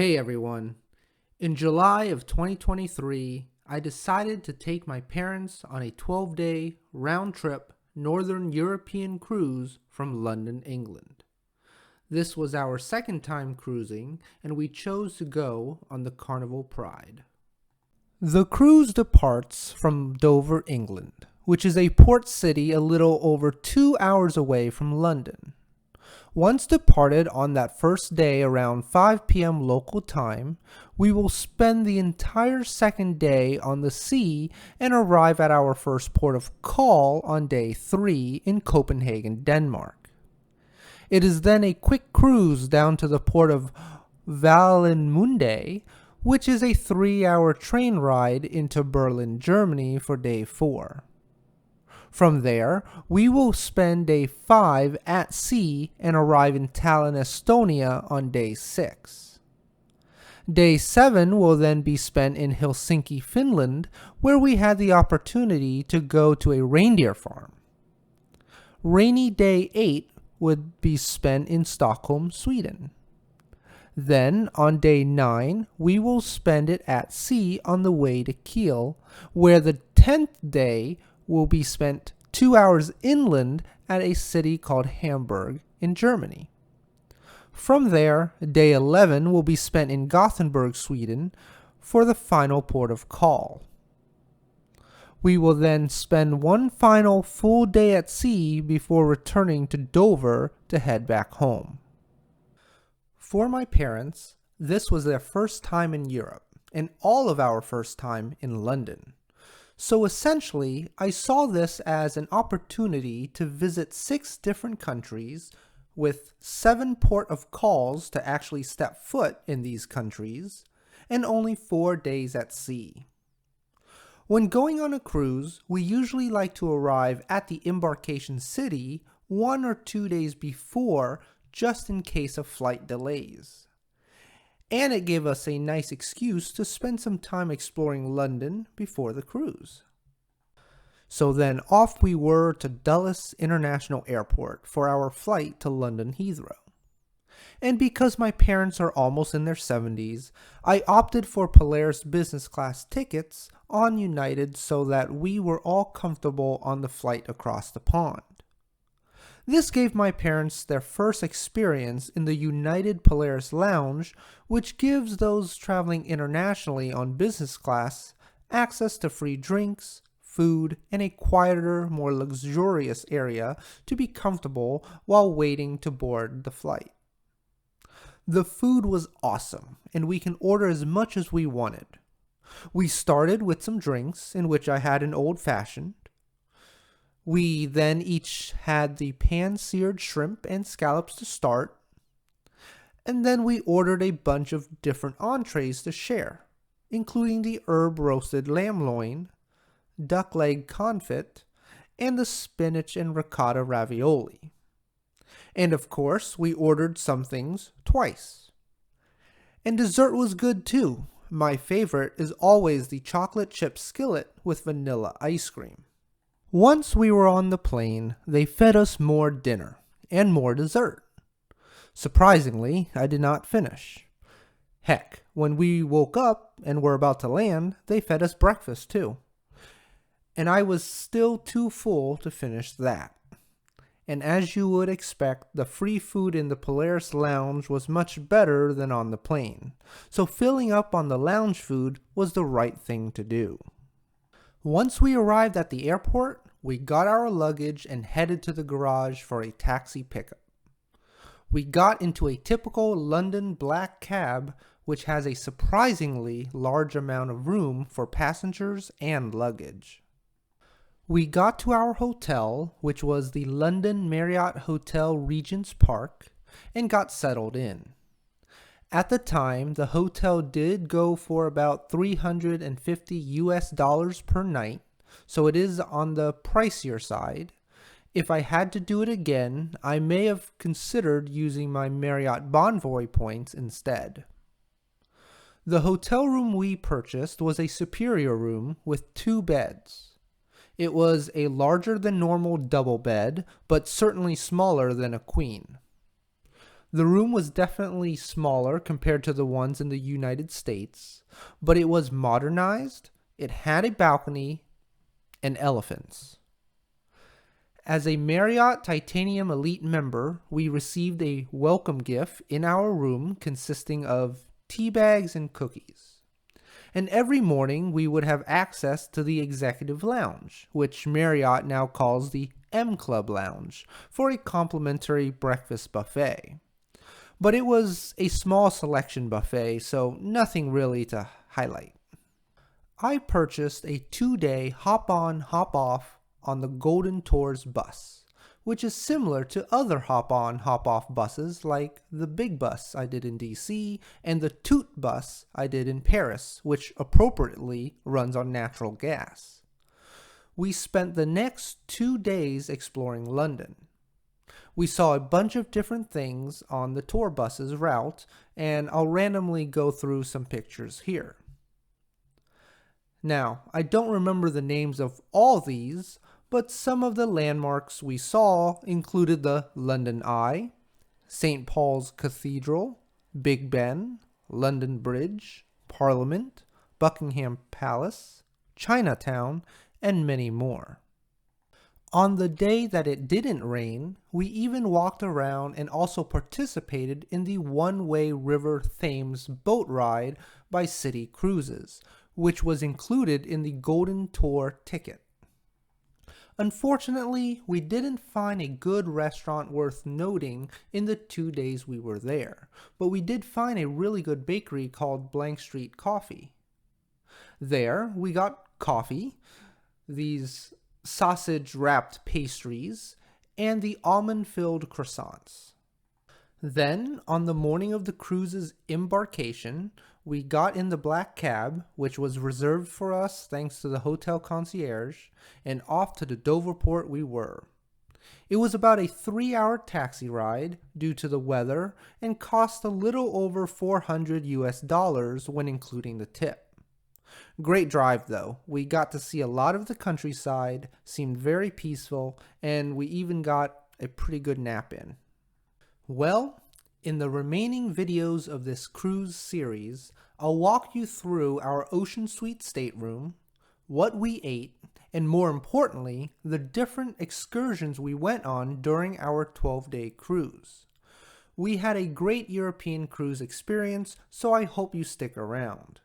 Hey everyone. In July of 2023, I decided to take my parents on a 12-day round-trip Northern European cruise from London, England. This was our second time cruising, and we chose to go on the Carnival Pride. The cruise departs from Dover, England, which is a port city a little over 2 hours away from London. Once departed on that first day around 5 p.m. local time, we will spend the entire second day on the sea and arrive at our first port of call on day 3 in Copenhagen, Denmark. It is then a quick cruise down to the port of Wallenmunde, which is a 3-hour train ride into Berlin, Germany for day 4. From there, we will spend day 5 at sea and arrive in Tallinn, Estonia on day 6. Day 7 will then be spent in Helsinki, Finland, where we had the opportunity to go to a reindeer farm. Rainy day 8 would be spent in Stockholm, Sweden. Then, on day 9, we will spend it at sea on the way to Kiel, where the 10th day will be spent 2 hours inland at a city called Hamburg in Germany. From there, day 11 will be spent in Gothenburg, Sweden for the final port of call. We will then spend one final full day at sea before returning to Dover to head back home. For my parents, this was their first time in Europe, and all of our first time in London. So essentially, I saw this as an opportunity to visit 6 different countries with 7 port of calls to actually step foot in these countries, and only 4 days at sea. When going on a cruise, we usually like to arrive at the embarkation city 1 or 2 days before, just in case of flight delays. And it gave us a nice excuse to spend some time exploring London before the cruise. So then off we were to Dulles International Airport for our flight to London Heathrow. And because my parents are almost in their 70s, I opted for Polaris business class tickets on United so that we were all comfortable on the flight across the pond. This gave my parents their first experience in the United Polaris Lounge, which gives those traveling internationally on business class access to free drinks, food, and a quieter, more luxurious area to be comfortable while waiting to board the flight. The food was awesome, and we can order as much as we wanted. We started with some drinks, in which I had an old-fashioned. We then each had the pan-seared shrimp and scallops to start, and then we ordered a bunch of different entrees to share, including the herb-roasted lamb loin, duck leg confit, and the spinach and ricotta ravioli. And of course, we ordered some things twice. And dessert was good too. My favorite is always the chocolate chip skillet with vanilla ice cream. Once we were on the plane, they fed us more dinner and more dessert. Surprisingly, I did not finish. Heck, when we woke up and were about to land, they fed us breakfast too. And I was still too full to finish that. And as you would expect, the free food in the Polaris Lounge was much better than on the plane, so filling up on the lounge food was the right thing to do. Once we arrived at the airport, we got our luggage and headed to the garage for a taxi pickup. We got into a typical London black cab, which has a surprisingly large amount of room for passengers and luggage. We got to our hotel, which was the London Marriott Hotel Regent's Park, and got settled in. At the time, the hotel did go for about $350 per night, so it is on the pricier side. If I had to do it again, I may have considered using my Marriott Bonvoy points instead. The hotel room we purchased was a superior room with 2 beds. It was a larger than normal double bed, but certainly smaller than a queen. The room was definitely smaller compared to the ones in the United States, but it was modernized, it had a balcony, and elephants. As a Marriott Titanium Elite member, we received a welcome gift in our room consisting of tea bags and cookies. And every morning we would have access to the executive lounge, which Marriott now calls the M Club Lounge, for a complimentary breakfast buffet. But it was a small selection buffet, so nothing really to highlight. I purchased a 2-day hop-on, hop-off on the Golden Tours bus, which is similar to other hop-on, hop-off buses like the big bus I did in DC and the Toot bus I did in Paris, which appropriately runs on natural gas. We spent the next 2 days exploring London. We saw a bunch of different things on the tour bus's route, and I'll randomly go through some pictures here. Now, I don't remember the names of all these, but some of the landmarks we saw included the London Eye, St. Paul's Cathedral, Big Ben, London Bridge, Parliament, Buckingham Palace, Chinatown, and many more. On the day that it didn't rain, we even walked around and also participated in the one-way River Thames boat ride by City Cruises, which was included in the Golden Tour ticket. Unfortunately, we didn't find a good restaurant worth noting in the 2 days we were there, but we did find a really good bakery called Blank Street Coffee. There, we got coffee, these sausage-wrapped pastries, and the almond-filled croissants. Then, on the morning of the cruise's embarkation, we got in the black cab, which was reserved for us thanks to the hotel concierge, and off to the Dover port we were. It was about a 3-hour taxi ride due to the weather and cost a little over $400 when including the tip. Great drive though. We got to see a lot of the countryside, seemed very peaceful, and we even got a pretty good nap in. Well, in the remaining videos of this cruise series, I'll walk you through our Ocean Suite stateroom, what we ate, and more importantly, the different excursions we went on during our 12-day cruise. We had a great European cruise experience, so I hope you stick around.